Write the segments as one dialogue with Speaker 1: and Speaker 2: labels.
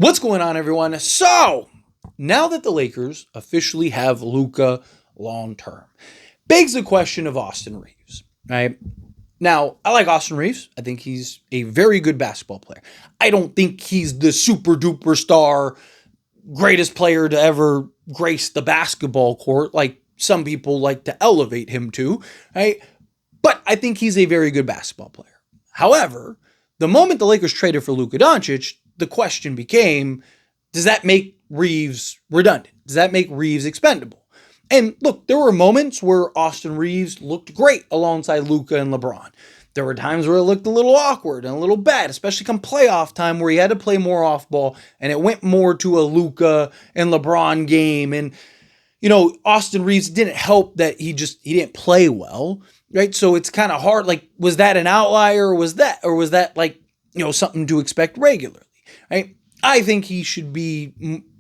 Speaker 1: What's going on, everyone? So, now that the Lakers officially have Luka long term, begs the question of Austin Reaves, right? Now, I like Austin Reaves. I think he's a very good basketball player. I don't think he's the super duper star, greatest player to ever grace the basketball court like some people like to elevate him to, right? But I think he's a very good basketball player. However, the moment the Lakers traded for Luka Doncic, the question became, does that make Reaves redundant? Does that make Reaves expendable? And look, there were moments where Austin Reaves looked great alongside Luka and LeBron. There were times where it looked a little awkward and a little bad, especially come playoff time where he had to play more off ball and it went more to a Luka and LeBron game. And, Austin Reaves didn't help that he didn't play well, right? So it's kind of hard. Like, was that an outlier or was that something to expect regularly, right? I think he should be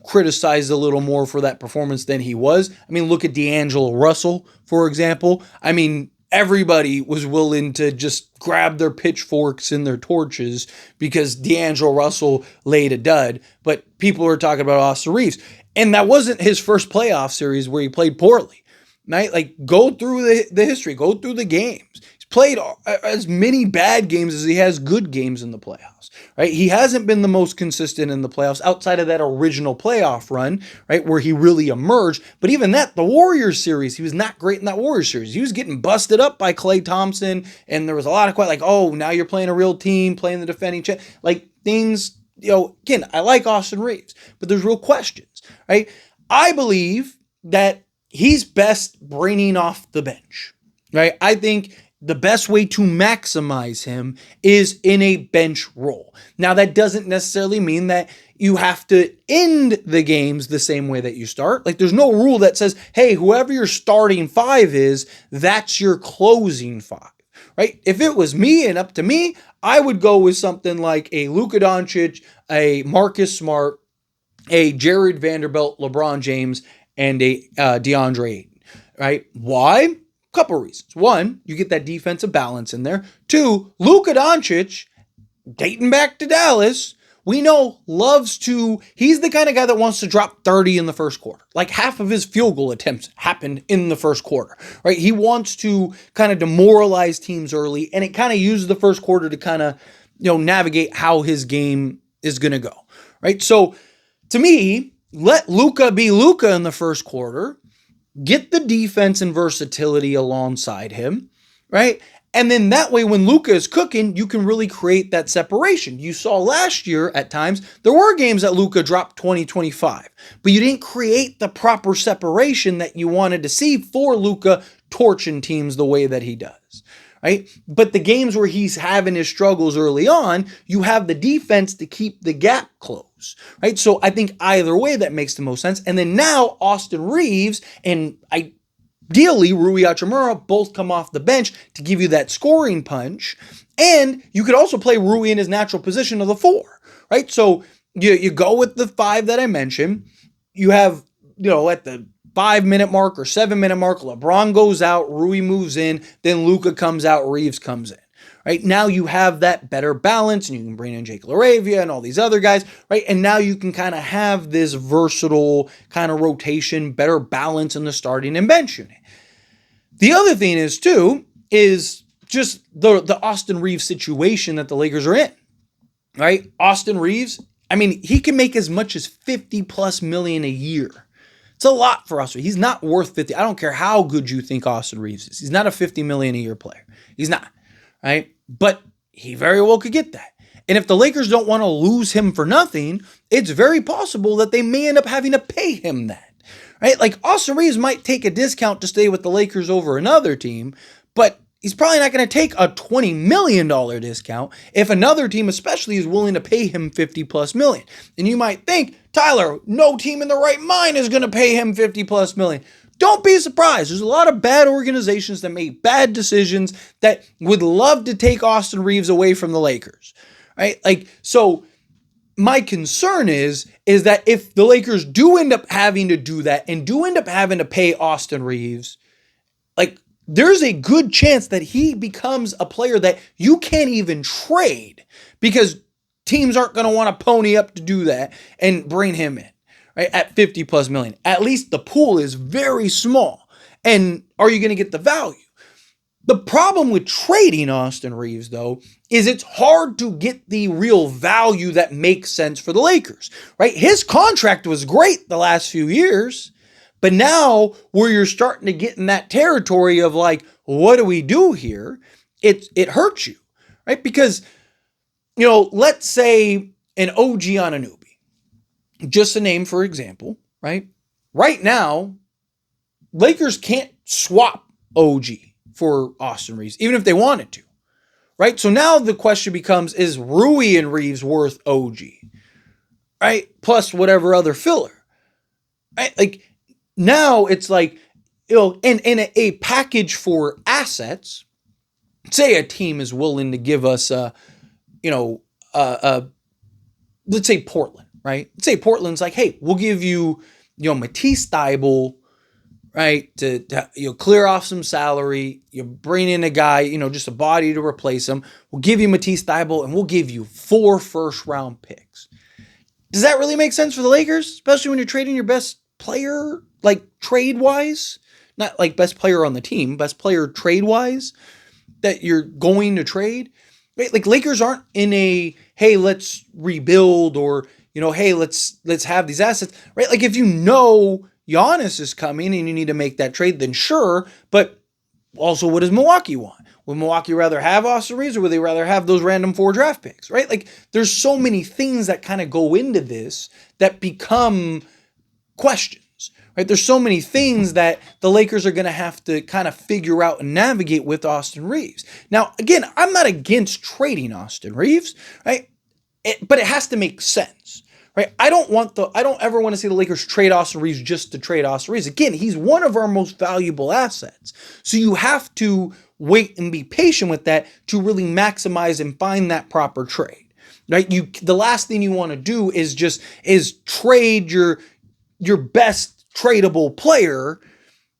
Speaker 1: criticized a little more for that performance than he was. I mean, look at D'Angelo Russell, for example. I mean, everybody was willing to just grab their pitchforks and their torches because D'Angelo Russell laid a dud, but people are talking about Austin Reaves. And that wasn't his first playoff series where he played poorly, right? Like, go through the history, go through the games. He's played as many bad games as he has good games in the playoffs, right? He hasn't been the most consistent in the playoffs outside of that original playoff run, right, where he really emerged. But even that, the Warriors series, he was not great in that Warriors series. He was getting busted up by Klay Thompson, and there was a lot of like, oh, now you're playing a real team, playing the defending champ. Like, things, again, I like Austin Reaves, but there's real questions, right? I believe that he's best bringing off the bench, right? I think the best way to maximize him is in a bench role. Now, that doesn't necessarily mean that you have to end the games the same way that you start. Like, there's no rule that says, hey, whoever your starting five is, that's your closing five, right? If it was me and up to me, I would go with something like a Luka Doncic, a Marcus Smart, a Jared Vanderbilt, LeBron James, and a DeAndre Ayton, right? Why? Couple reasons. One, you get that defensive balance in there. Two, Luka Doncic, dating back to Dallas, we know he's the kind of guy that wants to drop 30 in the first quarter. Like, half of his field goal attempts happened in the first quarter, right? He wants to kind of demoralize teams early, and it kind of uses the first quarter to kind of, navigate how his game is going to go, right? So to me, let Luka be Luka in the first quarter. Get the defense and versatility alongside him, right? And then that way, when Luka is cooking, you can really create that separation. You saw last year at times, there were games that Luka dropped 20, 25, but you didn't create the proper separation that you wanted to see for Luka torching teams the way that he does, right? But the games where he's having his struggles early on, you have the defense to keep the gap closed, right? So I think either way, that makes the most sense. And then now Austin Reaves and ideally Rui Hachimura both come off the bench to give you that scoring punch. And you could also play Rui in his natural position of the 4, right? So you go with the 5 that I mentioned. You have, at the 5-minute mark or 7-minute mark, LeBron goes out, Rui moves in, then Luka comes out, Reaves comes in. Right now you have that better balance, and you can bring in Jake LaRavia and all these other guys, right? And now you can kind of have this versatile kind of rotation, better balance in the starting and bench unit. The other thing is just the Austin Reaves situation that the Lakers are in, right? Austin Reaves, I mean, he can make as much as $50+ million a year. It's a lot for Austin. He's not worth 50. I don't care how good you think Austin Reaves is. He's not a $50 million a year player. He's not, right? But he very well could get that. And if the Lakers don't want to lose him for nothing, it's very possible that they may end up having to pay him that, right? Like, Austin Reaves might take a discount to stay with the Lakers over another team, but he's probably not going to take a $20 million discount if another team especially is willing to pay him $50+ million. And you might think, Tyler, no team in their right mind is going to pay him $50+ million. Don't be surprised. There's a lot of bad organizations that make bad decisions that would love to take Austin Reaves away from the Lakers, right? Like, so my concern is that if the Lakers do end up having to do that and do end up having to pay Austin Reaves, like, there's a good chance that he becomes a player that you can't even trade because teams aren't going to want to pony up to do that and bring him in, right? At 50 plus million. At least the pool is very small. And are you going to get the value? The problem with trading Austin Reaves, though, is it's hard to get the real value that makes sense for the Lakers, right? His contract was great the last few years, but now where you're starting to get in that territory of like, what do we do here? It hurts you, right? Because, let's say an OG Anunoby, just a name for example, right? Right now, Lakers can't swap OG for Austin Reaves, even if they wanted to, right? So now the question becomes, is Rui and Reaves worth OG, right? Plus whatever other filler, right? Like now it's like, and a package for assets, say a team is willing to give us, let's say Portland, right? Let's say Portland's like, hey, we'll give you, Matisse Thybulle, right, to clear off some salary. You bring in a guy, just a body to replace him. We'll give you Matisse Thybulle, and we'll give you 4 first-round picks. Does that really make sense for the Lakers? Especially when you're trading your best player, like trade-wise? Not like best player on the team, best player trade-wise that you're going to trade. Right? Like Lakers aren't in a, hey, let's rebuild, or, hey, let's have these assets. Right? Like if Giannis is coming and you need to make that trade, then sure. But also, what does Milwaukee want? Would Milwaukee rather have Austin Reaves, or would they rather have those random 4 draft picks, right? Like there's so many things that kind of go into this that become questions, right? There's so many things that the Lakers are going to have to kind of figure out and navigate with Austin Reaves. Now, again, I'm not against trading Austin Reaves, right? But it has to make sense. Right? I don't ever want to see the Lakers trade Austin Reaves just to trade Austin Reaves. Again, he's one of our most valuable assets. So you have to wait and be patient with that to really maximize and find that proper trade. Right? The last thing you want to do is trade your best tradable player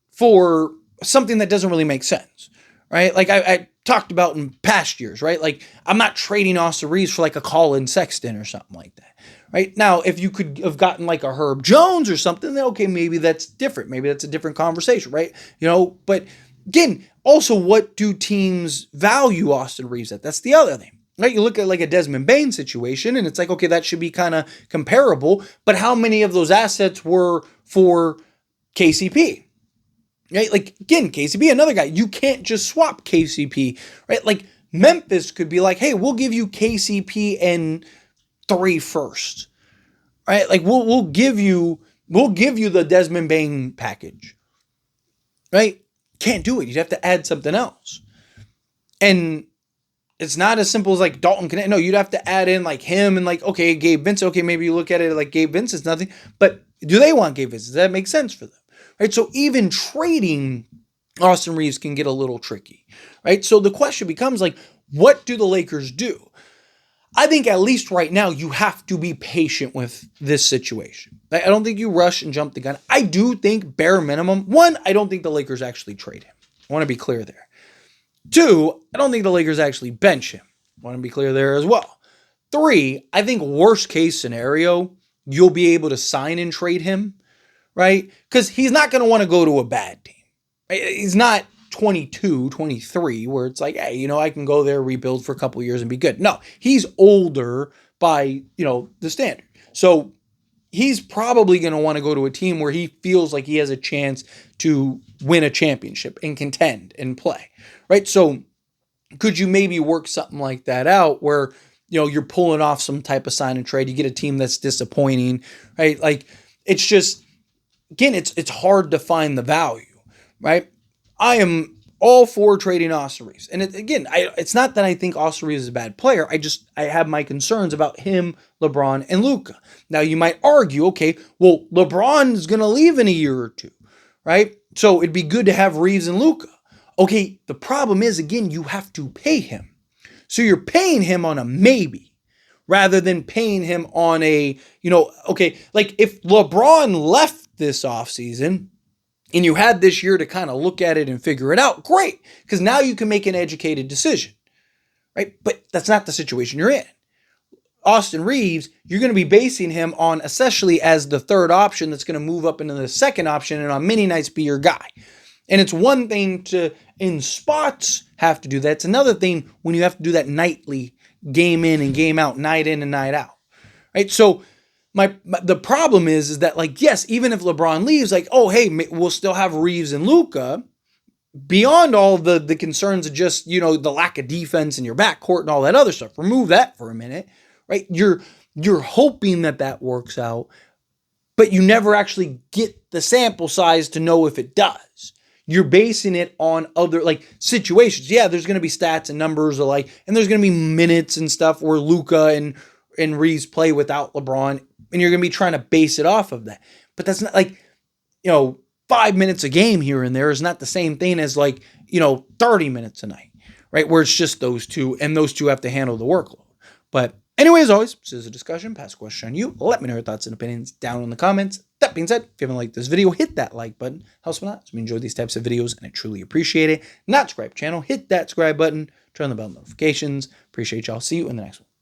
Speaker 1: for something that doesn't really make sense. Right? Like I talked about in past years, right? Like I'm not trading Austin Reaves for like a Colin Sexton or something like that. Right? Now, if you could have gotten like a Herb Jones or something, then okay, maybe that's different. Maybe that's a different conversation, right? But again, also what do teams value Austin Reaves at? That's the other thing. Right? You look at like a Desmond Bane situation and it's like, okay, that should be kind of comparable, but how many of those assets were for KCP? Right? Like again, KCP, another guy, you can't just swap KCP, right? Like Memphis could be like, hey, we'll give you KCP and 3 firsts, right? Like we'll give you the Desmond Bane package, right? Can't do it. You'd have to add something else, and it's not as simple as like Dalton Connect. No, you'd have to add in like him and like okay, Gabe Vincent. Okay, maybe you look at it like Gabe Vincent's nothing, but do they want Gabe Vincent? Does that make sense for them, right? So even trading Austin Reaves can get a little tricky, right? So the question becomes like, what do the Lakers do? I think at least right now you have to be patient with this situation. I don't think you rush and jump the gun. I do think bare minimum, 1, I don't think the Lakers actually trade him. I want to be clear there. 2, I don't think the Lakers actually bench him. I want to be clear there as well. 3, I think worst case scenario, you'll be able to sign and trade him, right? Because he's not going to want to go to a bad team. He's not 22, 23, where it's like, hey, I can go there, rebuild for a couple of years and be good. No, he's older by, the standard. So he's probably going to want to go to a team where he feels like he has a chance to win a championship and contend and play, right? So could you maybe work something like that out where, you're pulling off some type of sign and trade, you get a team that's disappointing, right? Like it's just, again, it's hard to find the value, right? I am all for trading Austin Reaves. And it's not that I think Austin Reaves is a bad player. I have my concerns about him, LeBron, and Luka. Now, you might argue, okay, well, LeBron is going to leave in a year or 2, right? So it'd be good to have Reaves and Luka. Okay, the problem is, again, you have to pay him. So you're paying him on a maybe rather than paying him on a, okay, like if LeBron left this offseason, and you had this year to kind of look at it and figure it out, great, because now you can make an educated decision, right? But that's not the situation you're in. Austin Reaves, you're going to be basing him on essentially as the third option that's going to move up into the second option and on many nights be your guy. And it's one thing to, in spots, have to do that. It's another thing when you have to do that nightly, game in and game out, night in and night out, right? So the problem is that, like, yes, even if LeBron leaves, like, oh, hey, we'll still have Reaves and Luka. Beyond all the concerns of just, the lack of defense in your backcourt and all that other stuff, remove that for a minute, right? You're hoping that works out, but you never actually get the sample size to know if it does. You're basing it on other, like, situations. Yeah, there's going to be stats and numbers alike, and there's going to be minutes and stuff where Luka and Reaves play without LeBron, and you're going to be trying to base it off of that. But that's not like, 5 minutes a game here and there is not the same thing as 30 minutes a night, right? Where it's just those two, and those two have to handle the workload. But anyway, as always, this is a discussion. Pass a question on you. Let me know your thoughts and opinions down in the comments. That being said, if you haven't liked this video, hit that like button. Helps me out. So we enjoy these types of videos, and I truly appreciate it. Not subscribe channel, hit that subscribe button, turn on the bell notifications. Appreciate y'all. See you in the next one.